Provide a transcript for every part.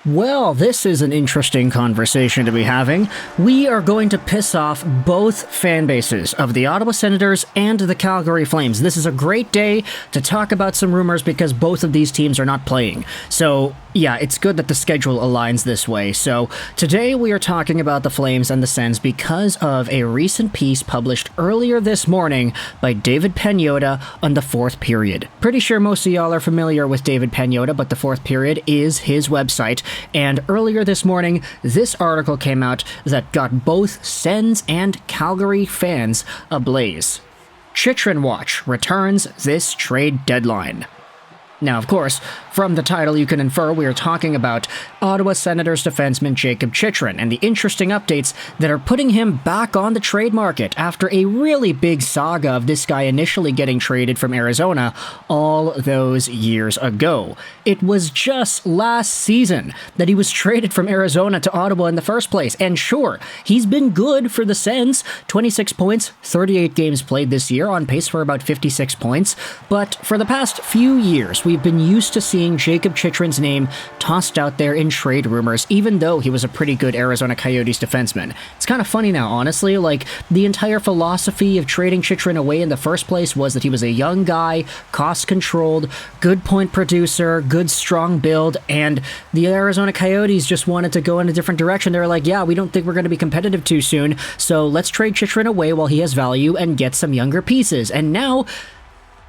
Well, this is an interesting conversation to be having. We are going to piss off both fan bases of the Ottawa Senators and the Calgary Flames. This is a great day to talk about some rumors because both of these teams are not playing. So, yeah, it's good that the schedule aligns this way. So, today we are talking about the Flames and the Sens because of a recent piece published earlier this morning by David Pagnotta on the Fourth Period. Pretty sure most of y'all are familiar with David Pagnotta, but the Fourth Period is his website. And earlier this morning, this article came out that got both Sens and Calgary fans ablaze. Chychrun Watch returns this trade deadline. Now, of course, from the title you can infer we are talking about Ottawa Senators defenseman Jakob Chychrun and the interesting updates that are putting him back on the trade market after a really big saga of this guy initially getting traded from Arizona all those years ago. It was just last season that he was traded from Arizona to Ottawa in the first place, and sure, he's been good for the Sens, 26 points, 38 games played this year, on pace for about 56 points, but for the past few years, we've been used to seeing Jakob Chychrun's name tossed out there in trade rumors, even though he was a pretty good Arizona Coyotes defenseman. It's kind of funny now, honestly. Like, the entire philosophy of trading Chychrun away in the first place was that he was a young guy, cost-controlled, good point producer, good strong build, and the Arizona Coyotes just wanted to go in a different direction. They were like, yeah, we don't think we're going to be competitive too soon, so let's trade Chychrun away while he has value and get some younger pieces. And now,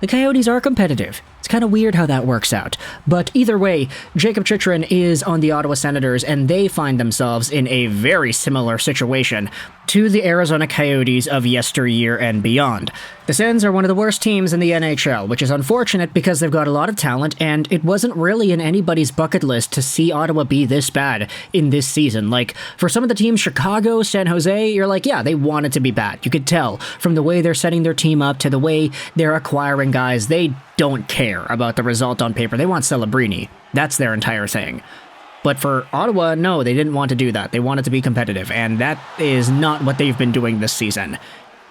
the Coyotes are competitive. It's kind of weird how that works out. But either way, Jakob Chychrun is on the Ottawa Senators, and they find themselves in a very similar situation to the Arizona Coyotes of yesteryear and beyond. The Sens are one of the worst teams in the NHL, which is unfortunate because they've got a lot of talent, and it wasn't really in anybody's bucket list to see Ottawa be this bad in this season. Like, for some of the teams, Chicago, San Jose, you're like, yeah, they wanted to be bad. You could tell from the way they're setting their team up to the way they're acquiring guys. They don't care about the result on paper. They want Celebrini. That's their entire thing. But for Ottawa, no, they didn't want to do that. They wanted to be competitive, and that is not what they've been doing this season.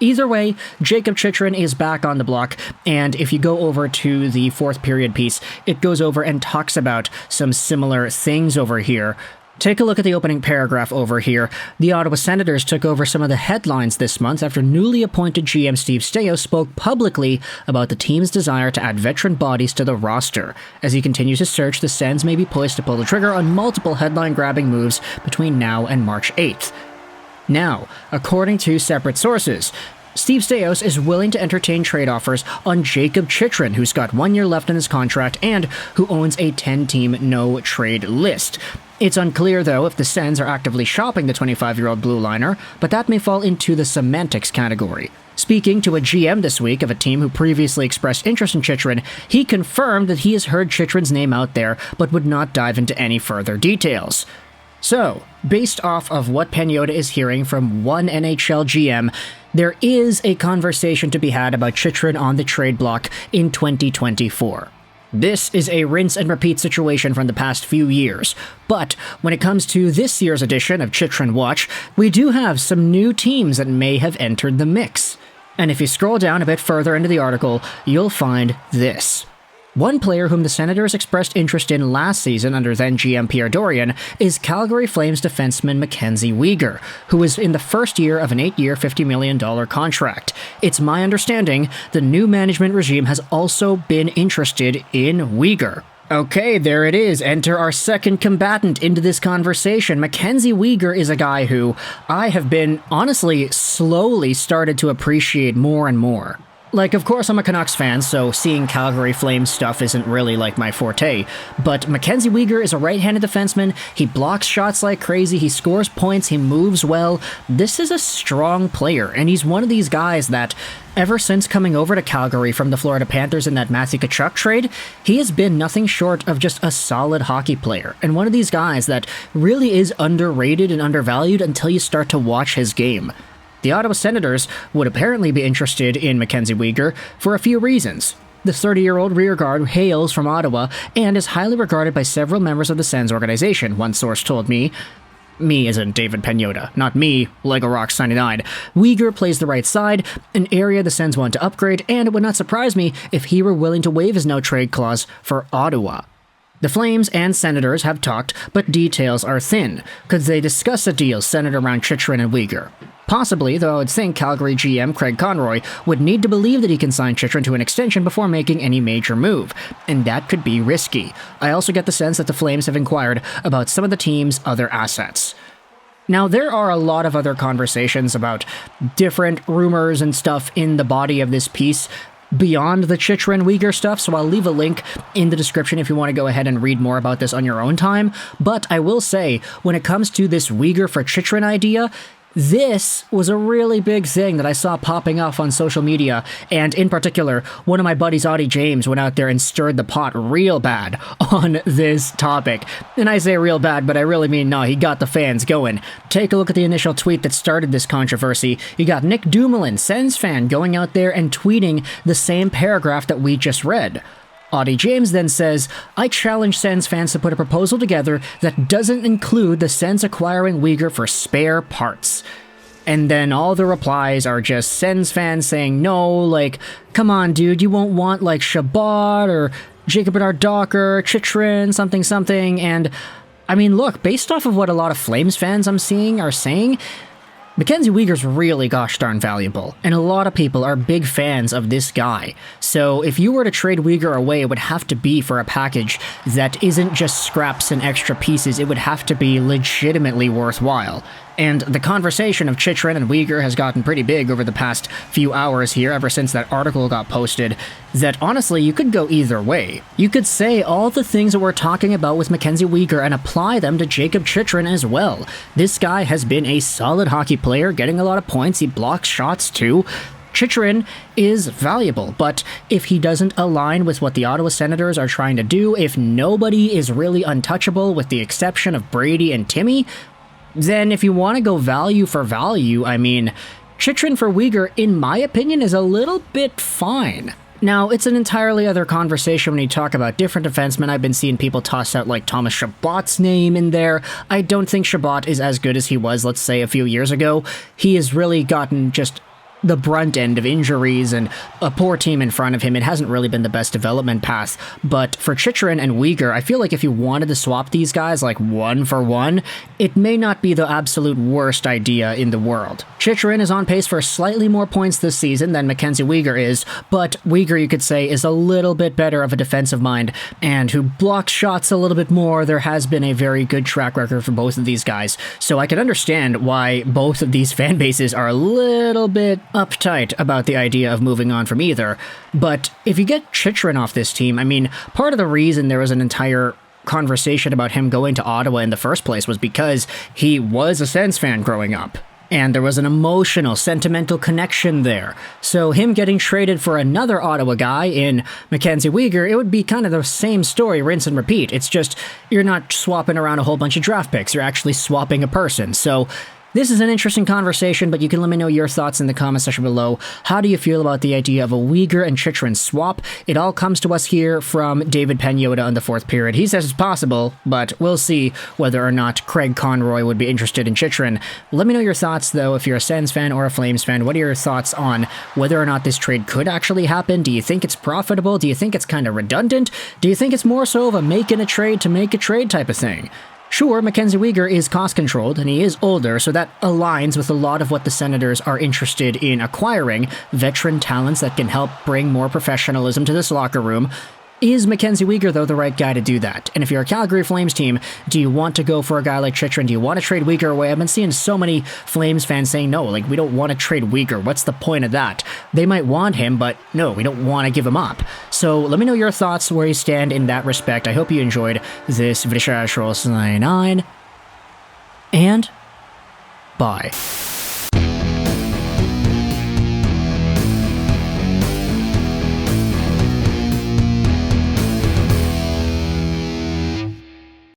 Either way, Jakob Chychrun is back on the block, and if you go over to the Fourth Period piece, it goes over and talks about some similar things over here. Take a look at the opening paragraph over here. The Ottawa Senators took over some of the headlines this month after newly appointed GM Steve Staios spoke publicly about the team's desire to add veteran bodies to the roster. As he continues his search, the Sens may be poised to pull the trigger on multiple headline-grabbing moves between now and March 8th. Now, according to separate sources, Steve Staios is willing to entertain trade offers on Jakob Chychrun, who's got 1 year left in his contract and who owns a 10-team no-trade list. It's unclear, though, if the Sens are actively shopping the 25-year-old blue liner, but that may fall into the semantics category. Speaking to a GM this week of a team who previously expressed interest in Chychrun, he confirmed that he has heard Chychrun's name out there, but would not dive into any further details. So, based off of what Pagnotta is hearing from one NHL GM, there is a conversation to be had about Chychrun on the trade block in 2024. This is a rinse and repeat situation from the past few years, but when it comes to this year's edition of Chychrun Watch, we do have some new teams that may have entered the mix. And if you scroll down a bit further into the article, you'll find this. One player whom the Senators expressed interest in last season under then-GM Pierre Dorion is Calgary Flames defenseman Mackenzie Weegar, who was in the first year of an 8-year, $50 million contract. It's my understanding the new management regime has also been interested in Weegar. Okay, there it is. Enter our second combatant into this conversation. Mackenzie Weegar is a guy who I have been, honestly, slowly started to appreciate more and more. Like, of course, I'm a Canucks fan, so seeing Calgary Flames stuff isn't really like my forte, but Mackenzie Weegar is a right-handed defenseman. He blocks shots like crazy, he scores points, he moves well. This is a strong player, and he's one of these guys that, ever since coming over to Calgary from the Florida Panthers in that Matthew Tkachuk trade, he has been nothing short of just a solid hockey player, and one of these guys that really is underrated and undervalued until you start to watch his game. The Ottawa Senators would apparently be interested in Mackenzie Weegar for a few reasons. The 30-year-old rearguard hails from Ottawa and is highly regarded by several members of the Sens organization, one source told me. Me as in David Pagnotta, not me, Lego Rocks 99. Weegar plays the right side, an area the Sens want to upgrade, and it would not surprise me if he were willing to waive his no-trade clause for Ottawa. The Flames and Senators have talked, but details are thin. Could they discuss a deal centered around Chychrun and Weegar? Possibly, though I would think Calgary GM Craig Conroy would need to believe that he can sign Chychrun to an extension before making any major move, and that could be risky. I also get the sense that the Flames have inquired about some of the team's other assets. Now, there are a lot of other conversations about different rumors and stuff in the body of this piece beyond the Chychrun Weegar stuff, so I'll leave a link in the description if you want to go ahead and read more about this on your own time. But I will say, when it comes to this Weegar for Chychrun idea, this was a really big thing that I saw popping off on social media, and in particular, one of my buddies, Audie James, went out there and stirred the pot real bad on this topic. And I say real bad, but I really mean no, he got the fans going. Take a look at the initial tweet that started this controversy. You got Nick Dumoulin, Sens fan, going out there and tweeting the same paragraph that we just read. Audie James then says, I challenge Sens fans to put a proposal together that doesn't include the Sens acquiring Weegar for spare parts. And then all the replies are just Sens fans saying, no, like, come on, dude, you won't want, like, Chabot or Jacob Bedard Docker, Chychrun, something, and, I mean, look, based off of what a lot of Flames fans I'm seeing are saying, Mackenzie Weegar's really gosh darn valuable, and a lot of people are big fans of this guy. So if you were to trade Weegar away, it would have to be for a package that isn't just scraps and extra pieces, it would have to be legitimately worthwhile. And the conversation of Chychrun and Weegar has gotten pretty big over the past few hours here, ever since that article got posted, that honestly, you could go either way. You could say all the things that we're talking about with Mackenzie Weegar and apply them to Jakob Chychrun as well. This guy has been a solid hockey player, getting a lot of points, he blocks shots too. Chychrun is valuable, but if he doesn't align with what the Ottawa Senators are trying to do, if nobody is really untouchable with the exception of Brady and Timmy, then if you want to go value for value, I mean, Chychrun for Weegar, in my opinion, is a little bit fine. Now, it's an entirely other conversation when you talk about different defensemen. I've been seeing people toss out, like, Thomas Chabot's name in there. I don't think Chabot is as good as he was, let's say, a few years ago. He has really gotten just the brunt end of injuries and a poor team in front of him. It hasn't really been the best development path, but for Chychrun and Weegar, I feel like if you wanted to swap these guys like one for one, it may not be the absolute worst idea in the world. Chychrun is on pace for slightly more points this season than Mackenzie Weegar is, but Weegar, you could say, is a little bit better of a defensive mind and who blocks shots a little bit more. There has been a very good track record for both of these guys, so I can understand why both of these fan bases are a little bit uptight about the idea of moving on from either. But if you get Chychrun off this team, I mean, part of the reason there was an entire conversation about him going to Ottawa in the first place was because he was a Sens fan growing up. And there was an emotional, sentimental connection there. So him getting traded for another Ottawa guy in Mackenzie Weegar, it would be kind of the same story, rinse and repeat. It's just, you're not swapping around a whole bunch of draft picks, you're actually swapping a person. So this is an interesting conversation, but you can let me know your thoughts in the comment section below. How do you feel about the idea of a Weegar and Chychrun swap? It all comes to us here from David Pagnotta on the fourth period. He says it's possible, but we'll see whether or not Craig Conroy would be interested in Chychrun. Let me know your thoughts, though, if you're a Sens fan or a Flames fan. What are your thoughts on whether or not this trade could actually happen? Do you think it's profitable? Do you think it's kind of redundant? Do you think it's more so of a making a trade to make a trade type of thing? Sure, Mackenzie Weegar is cost-controlled, and he is older, so that aligns with a lot of what the Senators are interested in acquiring, veteran talents that can help bring more professionalism to this locker room. Is Mackenzie Weegar, though, the right guy to do that? And if you're a Calgary Flames team, do you want to go for a guy like Chychrun? Do you want to trade Weegar away? I've been seeing so many Flames fans saying, no, like, we don't want to trade Weegar. What's the point of that? They might want him, but no, we don't want to give him up. So let me know your thoughts, where you stand in that respect. I hope you enjoyed this video. And bye.